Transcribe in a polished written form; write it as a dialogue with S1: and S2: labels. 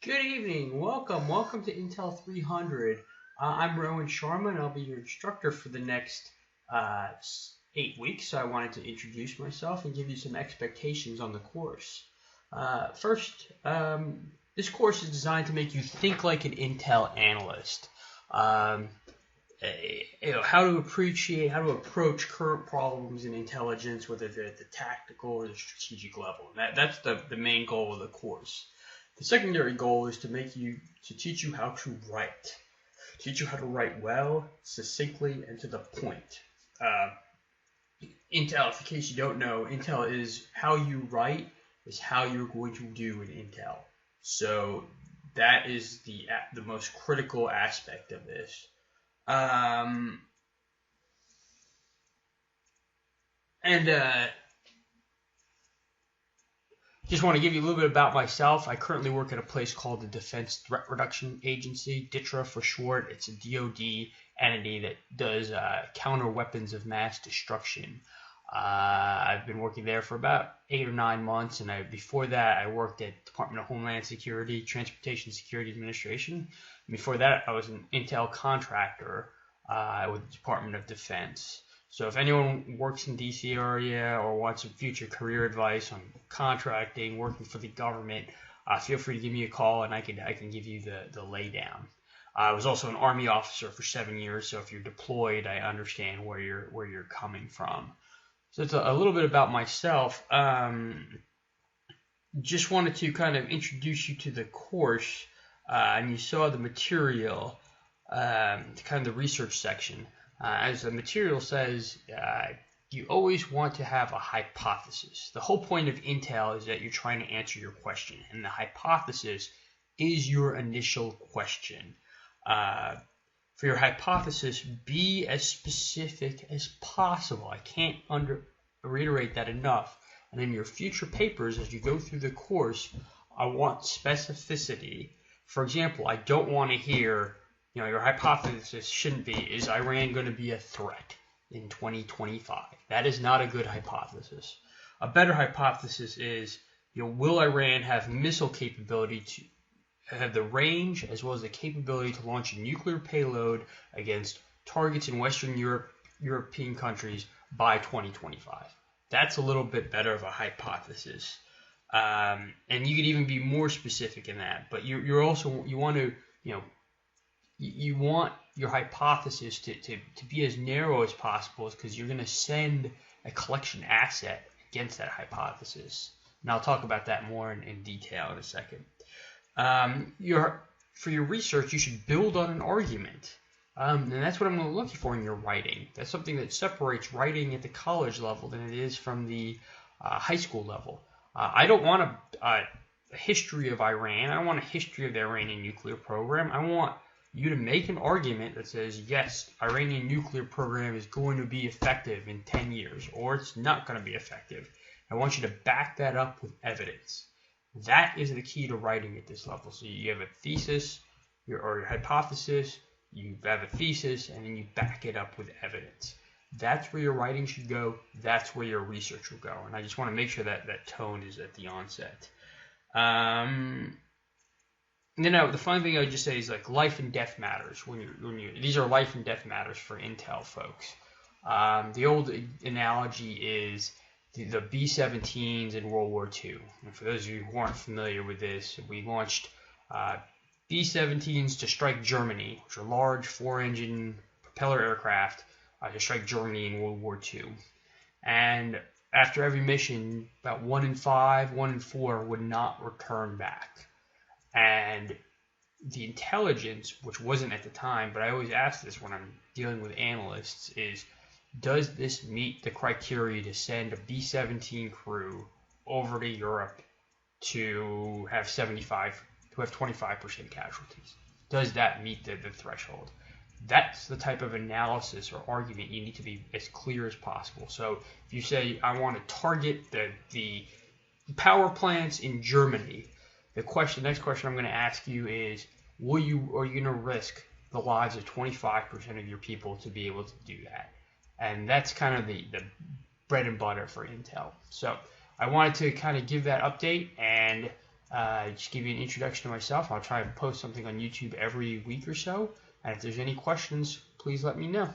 S1: Good evening. Welcome to Intel 300. I'm Rowan Sharma, and I'll be your instructor for the next 8 weeks. So I wanted to introduce myself and give you some expectations on the course. First, this course is designed to make you think like an Intel analyst. How to approach current problems in intelligence, whether they're at the tactical or the strategic level. That's the main goal of the course. The secondary goal is to teach you how to write. Teach you how to write well, succinctly, and to the point. Intel, in case you don't know, Intel is how you write is how you're going to do in Intel. So that is the most critical aspect of this. Just want to give you a little bit about myself. I currently work at a place called the Defense Threat Reduction Agency, DTRA for short. It's a DoD entity that does counter weapons of mass destruction. I've been working there for about 8 or 9 months, and before that I worked at Department of Homeland Security, Transportation Security Administration. And before that I was an Intel contractor with the Department of Defense. So if anyone works in DC area or wants some future career advice on contracting, working for the government, feel free to give me a call and I can give you the laydown. I was also an Army officer for 7 years, so if you're deployed, I understand where you're coming from. So it's a little bit about myself. Just wanted to kind of introduce you to the course, and you saw the material, kind of the research section. As the material says, you always want to have a hypothesis. The whole point of Intel is that you're trying to answer your question, and the hypothesis is your initial question. For your hypothesis, be as specific as possible. I can't reiterate that enough. And in your future papers, as you go through the course, I want specificity. For example, I don't want to hear, your hypothesis shouldn't be, is Iran going to be a threat in 2025? That is not a good hypothesis. A better hypothesis is, will Iran have missile capability to have the range as well as the capability to launch a nuclear payload against targets in Western European countries by 2025? That's a little bit better of a hypothesis. And you could even be more specific in that. But you want your hypothesis to be as narrow as possible, because you're going to send a collection asset against that hypothesis. And I'll talk about that more in detail in a second. For your research, you should build on an argument. And that's what I'm going to look for in your writing. That's something that separates writing at the college level than it is from the high school level. I don't want a history of Iran. I don't want a history of the Iranian nuclear program. I want you to make an argument that says, yes, Iranian nuclear program is going to be effective in 10 years, or it's not going to be effective. I want you to back that up with evidence. That is the key to writing at this level. So you have a thesis, or your hypothesis, you have a thesis, and then you back it up with evidence. That's where your writing should go. That's where your research will go. And I just want to make sure that tone is at the onset. The fun thing I would just say is, like, life and death matters these are life and death matters for Intel folks. The old analogy is the B-17s in World War II. And for those of you who aren't familiar with this, we launched B-17s to strike Germany, which are large 4-engine propeller aircraft, to strike Germany in World War II. And after every mission, about 1 in 5, 1 in 4 would not return back. And the intelligence, which wasn't at the time, but I always ask this when I'm dealing with analysts, is, does this meet the criteria to send a B-17 crew over to Europe to have 25% casualties? Does that meet the threshold? That's the type of analysis or argument you need to be as clear as possible. So if you say, I want to target the power plants in Germany, the next question I'm going to ask you is, are you going to risk the lives of 25% of your people to be able to do that? And that's kind of the bread and butter for Intel. So I wanted to kind of give that update, and just give you an introduction to myself. I'll try and post something on YouTube every week or so. And if there's any questions, please let me know.